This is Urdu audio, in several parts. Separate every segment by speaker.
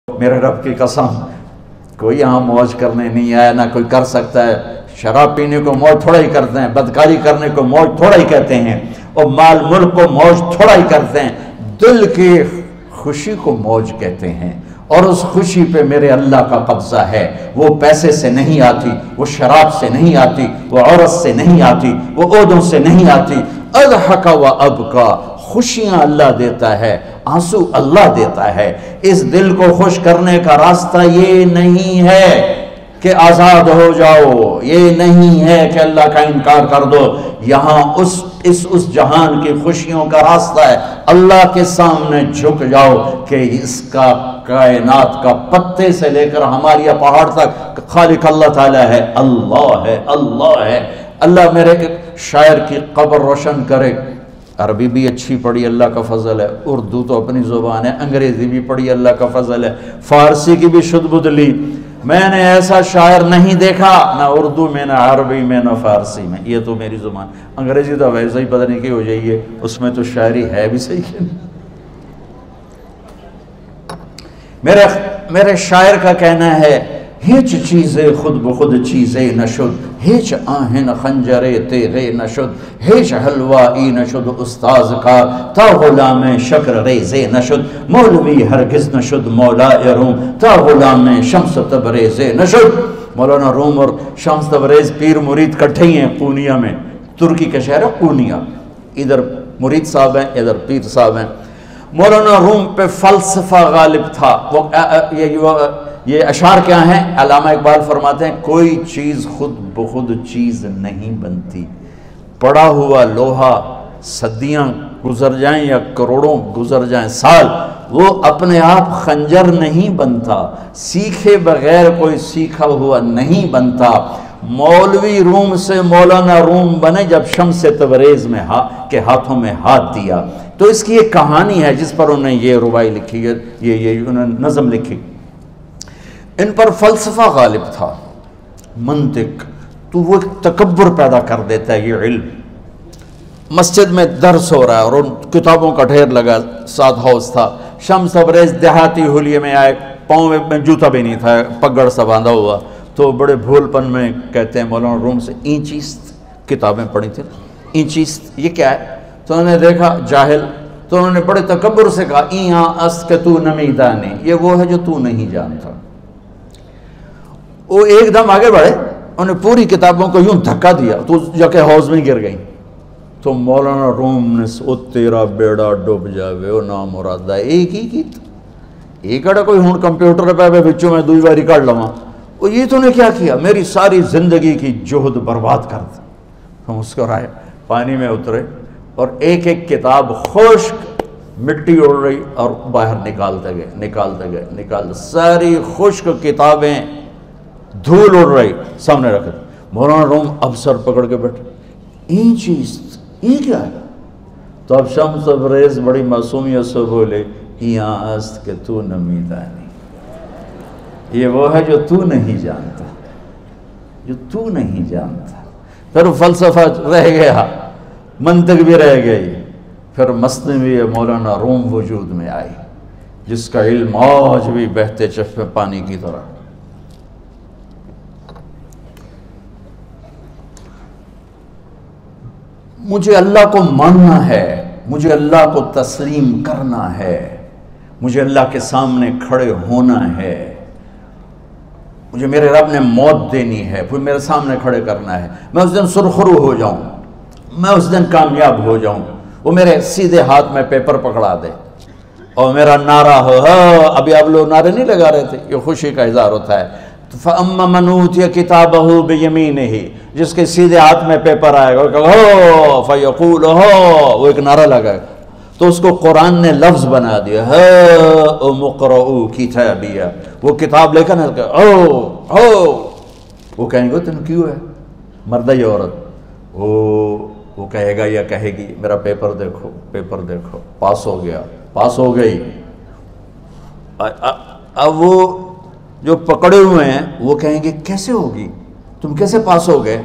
Speaker 1: میرے رب کی قسم کوئی یہاں موج کرنے نہیں آیا، نہ کوئی کر سکتا ہے۔ شراب پینے کو موج تھوڑا ہی کرتے ہیں، بدکاری کرنے کو موج تھوڑا ہی کہتے ہیں، اور مال ملک کو موج تھوڑا ہی کرتے ہیں، دل کی خوشی کو موج کہتے ہیں۔ اور اس خوشی پہ میرے اللہ کا قبضہ ہے، وہ پیسے سے نہیں آتی، وہ شراب سے نہیں آتی، وہ عورت سے نہیں آتی، وہ عہدوں سے نہیں آتی۔ اضحک و ابکا، خوشیاں اللہ دیتا ہے، آنسو اللہ دیتا ہے۔ اس دل کو خوش کرنے کا راستہ یہ نہیں ہے کہ آزاد ہو جاؤ، یہ نہیں ہے کہ اللہ کا انکار کر دو۔ یہاں اس جہان کی خوشیوں کا راستہ ہے، اللہ کے سامنے جھک جاؤ کہ اس کا کائنات کا پتے سے لے کر ہمارے پہاڑ تک خالق اللہ تعالیٰ ہے، اللہ ہے، اللہ ہے۔ اللہ میرے شاعر کی قبر روشن کرے۔ عربی بھی اچھی پڑھی، اللہ کا فضل ہے، اردو تو اپنی زبان ہے، انگریزی بھی پڑھی، اللہ کا فضل ہے، فارسی کی بھی شد بد لی۔ میں نے ایسا شاعر نہیں دیکھا، نہ اردو میں، نہ عربی میں، نہ فارسی میں، یہ تو میری زبان۔ انگریزی تو ویسے ہی پتہ نہیں کی ہو جائیے، اس میں تو شاعری ہے بھی صحیح ہے۔ میرے شاعر کا کہنا ہے، ہیچ چیزیں خود بخود چیزیں نشد، ہیچ آہن خنجرے تیغے نشد، ہیچ حلوائی نشد استاذ کا، تا غلام شکر ریزے نشد، مولوی ہرگز نشد مولا روم، تا غلام شمس تبریز نشد۔ مولانا روم اور شمس تبریز پیر مرید کٹھے ہی ہیں پونیا میں، ترکی کا شہر ہے پونیا، ادھر مرید صاحب ہیں، ادھر پیر صاحب ہیں۔ مولانا روم پہ فلسفہ غالب تھا۔ یہ اشعار کیا ہیں؟ علامہ اقبال فرماتے ہیں، کوئی چیز خود بخود چیز نہیں بنتی، پڑا ہوا لوہا صدیاں گزر جائیں یا کروڑوں گزر جائیں سال، وہ اپنے آپ خنجر نہیں بنتا، سیکھے بغیر کوئی سیکھا ہوا نہیں بنتا۔ مولوی روم سے مولانا روم بنے جب شمس تبریز میں کے ہاتھوں میں ہاتھ دیا۔ تو اس کی ایک کہانی ہے جس پر انہوں نے یہ ربائی لکھی ہے، یہ انہوں نے نظم لکھی۔ ان پر فلسفہ غالب تھا، منطق، تو وہ ایک تکبر پیدا کر دیتا ہے یہ علم۔ مسجد میں درس ہو رہا ہے اور ان کتابوں کا ڈھیر لگا، ساتھ ہاؤس تھا۔ شمس تبریز دیہاتی حلیے میں آئے، پاؤں میں جوتا بھی نہیں تھا، پگڑ سا باندھا ہوا، تو بڑے بھول پن میں کہتے ہیں مولانا روم سے، اینچیست کتابیں پڑھی تھیں، اینچیست یہ کیا ہے؟ تو انہوں نے دیکھا جاہل، تو انہوں نے بڑے تکبر سے کہا، ایاں است کہ تو نمیدانی، یہ وہ ہے جو تو نہیں جانتا۔ وہ ایک دم آگے بڑھے، انہوں نے پوری کتابوں کو یوں دھکا دیا تو جا کے حوض میں گر گئی۔ تو مولانا روم نے او تیرا بیڑا ڈوب جاوے او نام مرادہ، ایک ہی کی ایک اڑا کوئی ہون کمپیوٹر پہ بچوں میں دوئی باری کر لواں، وہ یہ تو نے کیا کیا، میری ساری زندگی کی جہد برباد کر دی۔ ہم اس کو رائے پانی میں اترے اور ایک ایک کتاب خشک مٹی اڑ رہی اور باہر نکالتے گئے، ساری خشک کتابیں دھول اڑ رہی سامنے رکھ دی۔ مولانا روم اب سر پکڑ کے بیٹھے، این چیز یہ کیا ہے؟ تو اب شمس تبریز بڑی معصومیت سے بولے، یہاں است کہ تو نمیدانی، یہ وہ ہے جو تو نہیں جانتا، جو تو نہیں جانتا۔ پھر فلسفہ رہ گیا، منطق بھی رہ گئی، پھر مثنوی مولانا روم وجود میں آئی، جس کا علم آج بھی بہتے چشمے پانی کی طرح۔ مجھے اللہ کو ماننا ہے، مجھے اللہ کو تسلیم کرنا ہے، مجھے اللہ کے سامنے کھڑے ہونا ہے، مجھے میرے رب نے موت دینی ہے، پھر میرے سامنے کھڑے کرنا ہے، میں اس دن سرخرو ہو جاؤں، میں اس دن کامیاب ہو جاؤں، وہ میرے سیدھے ہاتھ میں پیپر پکڑا دے اور میرا نعرہ ہو، ابھی آپ لوگ نعرے نہیں لگا رہے تھے، یہ خوشی کا اظہار ہوتا ہے۔ فَأَمَّا مَنْ أُوتِيَ كِتَابَهُ بِيَمِينِهِ، جس کے سیدھے ہاتھ میں پیپر آئے گا، فَيَقُولُ وہ ایک نعرہ لگائے گا، تو اس کو قرآن نے لفظ بنا دیا، هَاؤْمُ اقْرَءُوا كِتَابِيَهْ، وہ کتاب لے کر وہ کہیں گے تم کیوں ہے، مرد یا عورت، وہ کہے گا یا کہے گی، میرا پیپر دیکھو، پیپر دیکھو، پاس ہو گیا، پاس ہو گئی۔ اب وہ جو پکڑے ہوئے ہیں وہ کہیں گے کیسے ہوگی، تم کیسے پاس ہو گئے؟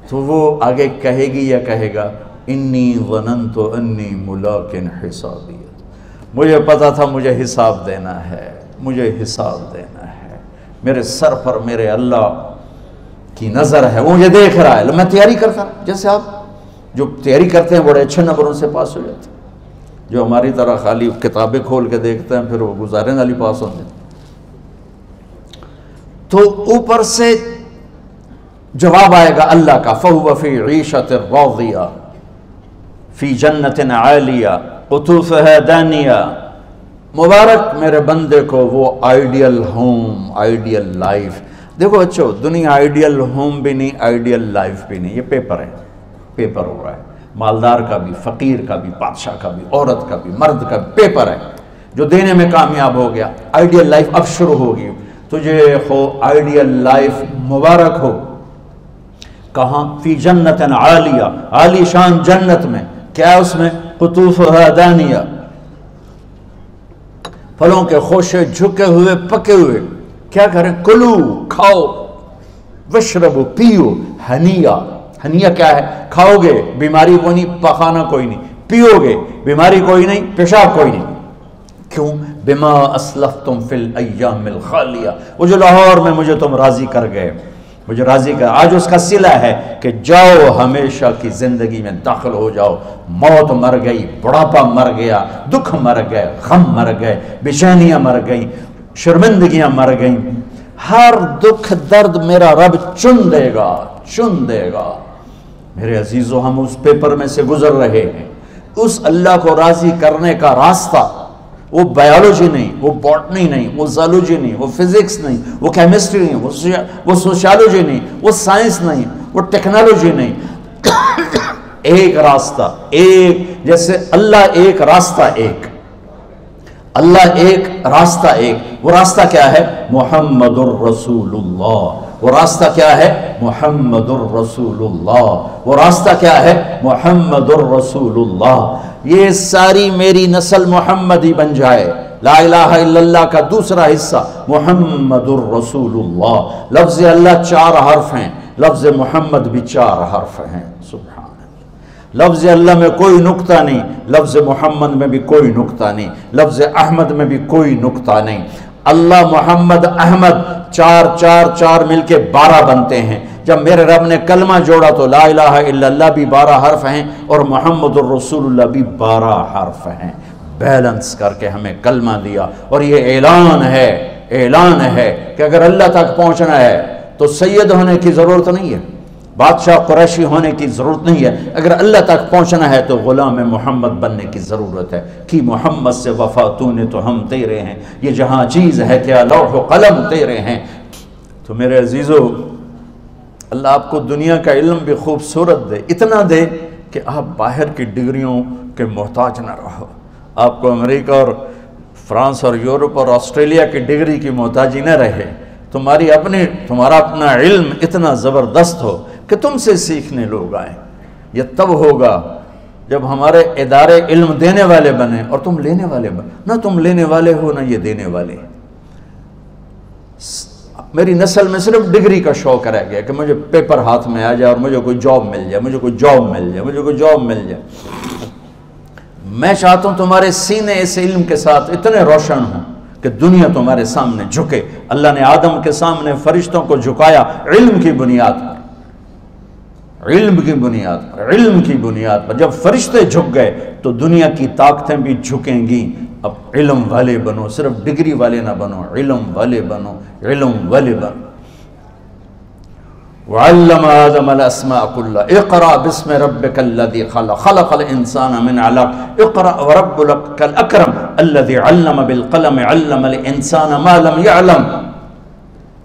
Speaker 1: تو وہ آگے کہے گی یا کہے گا، انی ظننت انی ملاق حسابی، مجھے پتا تھا مجھے حساب دینا ہے، مجھے حساب دینا ہے، میرے سر پر میرے اللہ کی نظر ہے، وہ مجھے دیکھ رہا ہے. میں تیاری کرتا، جیسے آپ جو تیاری کرتے ہیں بڑے اچھے نمبروں سے پاس ہو جاتے ہیں، جو ہماری طرح خالی کتابیں کھول کے دیکھتے ہیں پھر وہ گزارے والی پاس ہوتے ہیں. تو اوپر سے جواب آئے گا اللہ کا، فَهُوَ فِي عِيشَةٍ رَاضِيَةٍ فِي جَنَّةٍ عَالِيَةٍ قُطُوفُهَا دَانِيَةٌ. مبارک میرے بندے کو وہ آئیڈیل ہوم، آئیڈیل لائف. دیکھو اچھو، دنیا آئیڈیل ہوم بھی نہیں، آئیڈیل لائف بھی نہیں، یہ پیپر ہے، پیپر ہو رہا ہے. مالدار کا بھی، فقیر کا بھی، بادشاہ کا بھی، عورت کا بھی، مرد کا بھی پیپر ہے. جو دینے میں کامیاب ہو گیا، آئیڈیل لائف اب شروع ہوگی. تجھے ہو آئیڈیل لائف مبارک ہو. کہاں؟ فی جنت عالیہ، عالی شان جنت میں. کیا ہے اس میں؟ قطوفها دانیہ، پھلوں کے خوشے جھکے ہوئے پکے ہوئے. کیا کریں؟ کلو، کھاؤ، وشربو، پیو، ہنیا. ہنیا کیا ہے؟ کھاؤ گے بیماری کوئی نہیں، پخانہ کوئی نہیں، پیو گے بیماری کوئی نہیں، پیشاب کوئی نہیں. کیوں؟ بما اسلفتم فی الایام الخالیہ. وہ جو لاہور میں مجھے تم راضی کر گئے، مجھے راضی کر، آج اس کا صلہ ہے کہ جاؤ ہمیشہ کی زندگی میں داخل ہو جاؤ. موت مر گئی، بڑھاپا مر گیا، دکھ مر گئے، غم مر گئے، بے چینیاں مر گئیں، شرمندگیاں مر گئیں. ہر دکھ درد میرا رب چن دے گا، چن دے گا. میرے عزیزو، ہم اس پیپر میں سے گزر رہے ہیں. اس اللہ کو راضی کرنے کا راستہ وہ بایولوجی نہیں، وہ باٹنی نہیں، وہ زالوجی نہیں، وہ فزکس نہیں، وہ کیمسٹری نہیں، وہ سوشیالوجی نہیں، وہ سائنس نہیں، وہ ٹیکنالوجی نہیں. ایک راستہ، ایک، جیسے اللہ ایک، راستہ ایک. اللہ ایک، راستہ ایک. وہ راستہ کیا ہے؟ محمد الرسول اللہ. وہ راستہ کیا ہے؟ محمد الرسول اللہ. وہ راستہ کیا ہے؟ محمد الرسول اللہ. یہ ساری میری نسل محمدی بن جائے. لا الہ الا اللہ کا دوسرا حصہ محمد الرسول اللہ. لفظ اللہ 4 حرف ہیں، لفظ محمد بھی 4 حرف ہیں. سبحان اللہ. لفظ اللہ میں کوئی نقطہ نہیں، لفظ محمد میں بھی کوئی نقطہ نہیں، لفظ احمد میں بھی کوئی نقطہ نہیں. اللہ، محمد، احمد، 4 4 4 مل کے 12 بنتے ہیں. جب میرے رب نے کلمہ جوڑا تو لا الہ الا اللہ بھی 12 حرف ہیں اور محمد الرسول اللہ بھی 12 حرف ہیں. بیلنس کر کے ہمیں کلمہ دیا. اور یہ اعلان ہے، اعلان ہے کہ اگر اللہ تک پہنچنا ہے تو سید ہونے کی ضرورت نہیں ہے، بادشاہ قریشی ہونے کی ضرورت نہیں ہے. اگر اللہ تک پہنچنا ہے تو غلام محمد بننے کی ضرورت ہے. کہ محمد سے وفا تو نے تو ہم تیرے ہیں، یہ جہاں چیز ہے کیا لوح و قلم تیرے ہیں. تو میرے عزیزو، اللہ آپ کو دنیا کا علم بھی خوبصورت دے، اتنا دے کہ آپ باہر کی ڈگریوں کے محتاج نہ رہو. آپ کو امریکہ اور فرانس اور یورپ اور آسٹریلیا کی ڈگری کی محتاجی نہ رہے. تمہارا اپنا علم اتنا زبردست ہو کہ تم سے سیکھنے لوگ آئیں. یہ تب ہوگا جب ہمارے ادارے علم دینے والے بنے اور تم لینے والے بنے. نہ تم لینے والے ہو، نہ یہ دینے والے. میری نسل میں صرف ڈگری کا شوق رہ گیا کہ مجھے پیپر ہاتھ میں آ جائے اور مجھے کوئی جاب مل جائے، مجھے کوئی جاب مل جائے، مجھے کوئی جاب مل جائے. میں چاہتا ہوں تمہارے سینے اس علم کے ساتھ اتنے روشن ہوں کہ دنیا تمہارے سامنے جھکے. اللہ نے آدم کے سامنے فرشتوں کو جھکایا علم کی بنیاد پر، علم کی بنیاد پر، علم کی بنیاد پر. جب فرشتے جھک گئے تو دنیا کی طاقتیں بھی جھکیں گی. اب علم والے بنو، صرف ڈگری والے نہ بنو، علم والے بنو، علم والے بنو. وعلم آدم الاسماء كلها اقرأ باسم ربك الذي خلق خلق الانسان من علق اقرأ وربك الاكرم الذي علم بالقلم علم الانسان ما لم يعلم.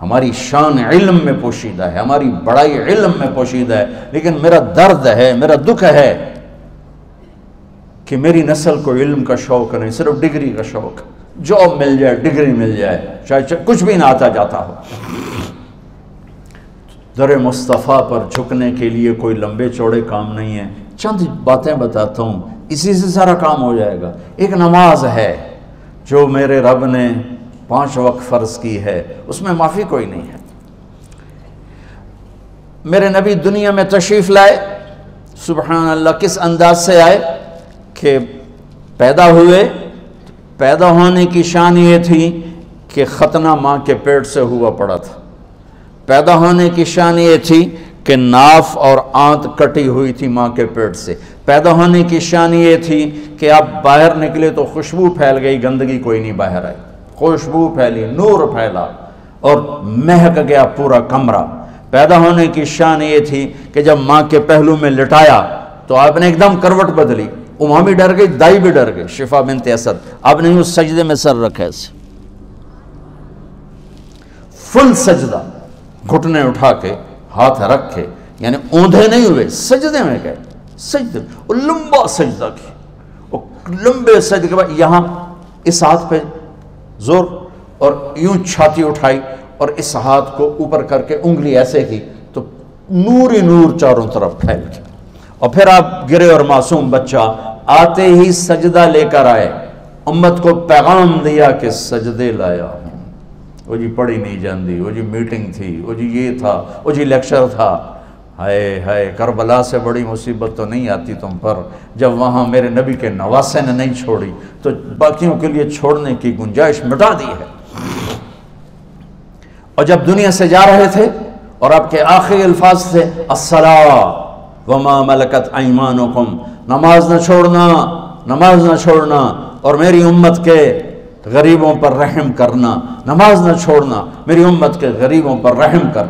Speaker 1: ہماری شان علم میں پوشیدہ ہے، ہماری بڑائی علم میں پوشیدہ ہے. لیکن میرا درد ہے، میرا دکھ ہے کہ میری نسل کو علم کا شوق نہیں، صرف ڈگری کا شوق. جاب مل جائے، ڈگری مل جائے، شاید کچھ بھی نہ آتا جاتا ہو. در مصطفیٰ پر جھکنے کے لیے کوئی لمبے چوڑے کام نہیں ہیں. چند باتیں بتاتا ہوں، اسی سے سارا کام ہو جائے گا. ایک نماز ہے جو میرے رب نے 5 وقت فرض کی ہے، اس میں معافی کوئی نہیں ہے. میرے نبی دنیا میں تشریف لائے، سبحان اللہ، کس انداز سے آئے کہ پیدا ہوئے. پیدا ہونے کی شان یہ تھی کہ ختنہ ماں کے پیٹ سے ہوا پڑا تھا۔ پیدا ہونے کی شان یہ تھی کہ ناف اور آنت کٹی ہوئی تھی ماں کے پیٹ سے۔ پیدا ہونے کی شان یہ تھی کہ آپ باہر نکلے تو خوشبو پھیل گئی، گندگی کوئی نہیں باہر آئی، خوشبو پھیلی، نور پھیلا اور مہک گیا پورا کمرہ۔ پیدا ہونے کی شان یہ تھی کہ جب ماں کے پہلو میں لٹایا تو آپ نے ایک دم کروٹ بدلی، اماں بھی ڈر گئی، دائی بھی ڈر گئی، شفا بنت اسد۔ آپ نے اس سجدے میں سر رکھا ایسے، فل سجدہ، گھٹنے اٹھا کے ہاتھ رکھ کے، یعنی اوندھے نہیں ہوئے، سجدے میں گئے، سجدے، وہ لمبا سجدہ کیا، وہ لمبے سجدے کے بعد یہاں اس ہاتھ پہ زور اور یوں چھاتی اٹھائی اور اس ہاتھ کو اوپر کر کے انگلی ایسے کی تو نور ہی نور چاروں طرف پھیل گیا، اور پھر آپ گرے اور معصوم بچہ آتے ہی سجدہ لے کر آئے، امت کو پیغام دیا کہ سجدے لایا ہوں۔ وہ جی پڑھی نہیں جاندی، وہ جی میٹنگ تھی، وہ جی یہ تھا، وہ جی لیکچر تھا، ہائے ہائے کربلا سے بڑی مصیبت تو نہیں آتی تم پر جب وہاں میرے نبی کے نواسے نے نہیں چھوڑی تو باقیوں کے لیے چھوڑنے کی گنجائش مٹا دی ہے۔ اور جب دنیا سے جا رہے تھے اور آپ کے آخری الفاظ تھے الصلاۃ وما ملکت ایمانکم، نماز نہ چھوڑنا، نماز نہ چھوڑنا، اور میری امت کے غریبوں پر رحم کرنا، نماز نہ چھوڑنا، میری امت کے غریبوں پر رحم کر۔